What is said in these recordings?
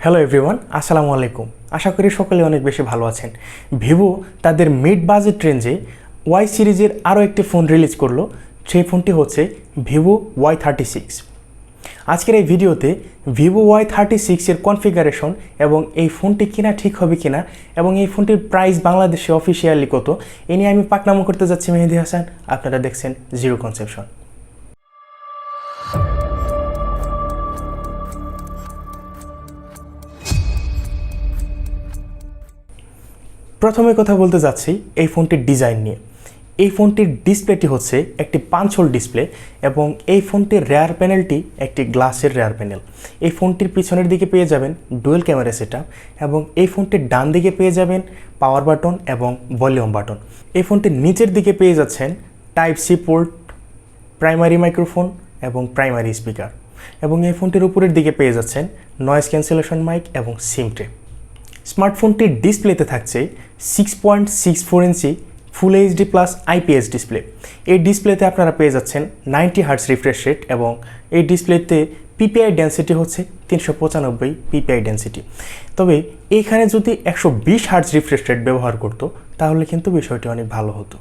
Hello everyone, আসসালামু আলাইকুম। আশা করি সকলে অনেক বেশি ভালো আছেন। ভিভো তাদের মিড বাজেট রেঞ্জে ওয়াই সিরিজের আরও একটি ফোন রিলিজ করলো। সেই ফোনটি হচ্ছে ভিভো Y36। আজকের এই ভিডিওতে ভিভো Y36 এর কনফিগারেশন এবং এই ফোনটি কিনা ঠিক হবে কিনা এবং এই ফোনটির প্রাইস বাংলাদেশে অফিসিয়ালি কত এ নিয়ে আমি পাকনামো করতে যাচ্ছি মেহেদি হাসান। আপনারা দেখছেন জিরো কনসেপশন। প্রথমে কথা বলতে যাচ্ছি এই ফোনটির ডিজাইন নিয়ে। এই ফোনটির ডিসপ্লেটি হচ্ছে একটি পাঁচ হোল ডিসপ্লে এবং এই ফোনটির রেয়ার প্যানেলটি একটি গ্লাসের রেয়ার প্যানেল। এই ফোনটির পিছনের দিকে পেয়ে যাবেন ডুয়েল ক্যামেরা সেটআপ এবং এই ফোনটির ডান দিকে পেয়ে যাবেন পাওয়ার বাটন এবং ভলিউম বাটন। এই ফোনটির নিচের দিকে পেয়ে যাচ্ছেন type C port, primary microphone এবং প্রাইমারি স্পিকার এবং এই ফোনটির উপরের দিকে পেয়ে যাচ্ছেন নয়েজ ক্যান্সেলেশন মাইক এবং সিম ট্রে। স্মার্টফোনটির ডিসপ্লেতে থাকছে 6.64 ইঞ্চি full HD plus IPS display. এই ডিসপ্লেতে আপনারা পেয়ে যাচ্ছেন 90 হার্টজ রিফ্রেশ রেট এবং এই ডিসপ্লেতে পিপিআই ডেন্সিটি হচ্ছে 395 পিপিআই ডেন্সিটি। তবে এইখানে যদি 120 হার্টজ রিফ্রেশ রেট ব্যবহার করতো তাহলে কিন্তু বিষয়টি অনেক ভালো হতো।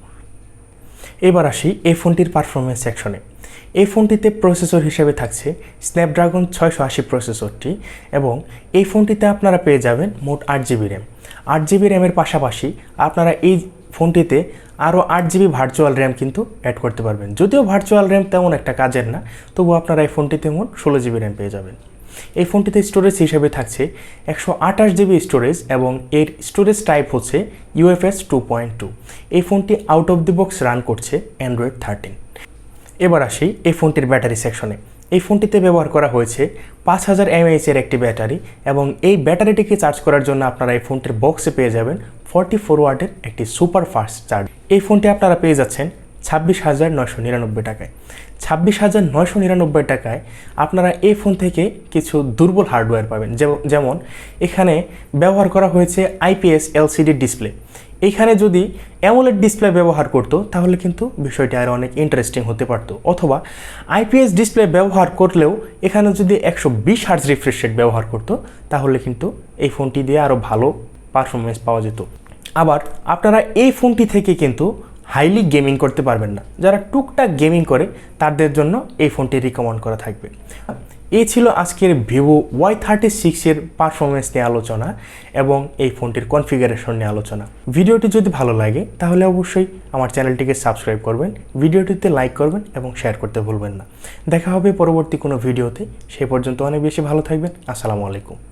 এবার আসি এই ফোনটির পারফরমেন্স সেকশনে। এই ফোনটিতে প্রসেসর হিসেবে থাকছে স্ন্যাপড্রাগন 680 প্রসেসরটি এবং এই ফোনটিতে আপনারা পেয়ে যাবেন মোট 8GB র্যাম। 8GB র্যামের পাশাপাশি আপনারা এই ফোনটিতে আরও 8GB ভার্চুয়াল র্যাম কিন্তু অ্যাড করতে পারবেন। যদিও ভার্চুয়াল র্যাম তেমন একটা কাজের না, তবু আপনারা এই ফোনটিতে মোট 16GB র্যাম পেয়ে যাবেন। এই ফোনটিতে স্টোরেজ হিসেবে থাকছে 128GB স্টোরেজ এবং এর স্টোরেজ টাইপ হচ্ছে UFS 2.2। এই ফোনটি out of the box run করছে অ্যান্ড্রয়েড 13। এবার আসি এই ফোনটির ব্যাটারি সেকশনে। এই ফোনটিতে ব্যবহার করা হয়েছে 5000 mAh এর একটি ব্যাটারি এবং এই ব্যাটারিটিকে চার্জ করার জন্য আপনারা এই ফোনটির বক্সে পেয়ে যাবেন 44 ওয়াটের একটি সুপার ফাস্ট চার্জ। এই ফোনটি আপনারা পেয়ে যাচ্ছেন 26,999 টাকায়। 26,999 টাকায় আপনারা এই ফোন থেকে কিছু দুর্বল হার্ডওয়্যার পাবেন, যেমন এখানে ব্যবহার করা হয়েছে আইপিএস এলসিডি ডিসপ্লে। এইখানে যদি অ্যামোলেড ডিসপ্লে ব্যবহার করতো তাহলে কিন্তু বিষয়টি আরও অনেক ইন্টারেস্টিং হতে পারতো, অথবা আইপিএস ডিসপ্লে ব্যবহার করলেও এখানে যদি 120 হার্টজ রিফ্রেশ রেট ব্যবহার করতো তাহলে কিন্তু এই ফোনটি দিয়ে আরও ভালো পারফরমেন্স পাওয়া যেত। আবার আপনারা এই ফোনটি থেকে কিন্তু হাইলি গেমিং করতে পারবেন না। যারা টুকটাক গেমিং করে তাদের জন্য এই ফোনটি রিকমেন্ড করা থাকবে। এই ছিল আজকের ভিভো Y36 এর পারফরমেন্স নিয়ে আলোচনা এবং এই ফোনটির কনফিগারেশন নিয়ে আলোচনা। ভিডিওটি যদি ভালো লাগে তাহলে অবশ্যই আমার চ্যানেলটিকে সাবস্ক্রাইব করবেন, ভিডিওটিতে লাইক করবেন এবং শেয়ার করতে ভুলবেন না। দেখা হবে পরবর্তী কোনো ভিডিওতে। সেই পর্যন্ত অনেক বেশি ভালো থাকবেন। আসসালামু আলাইকুম।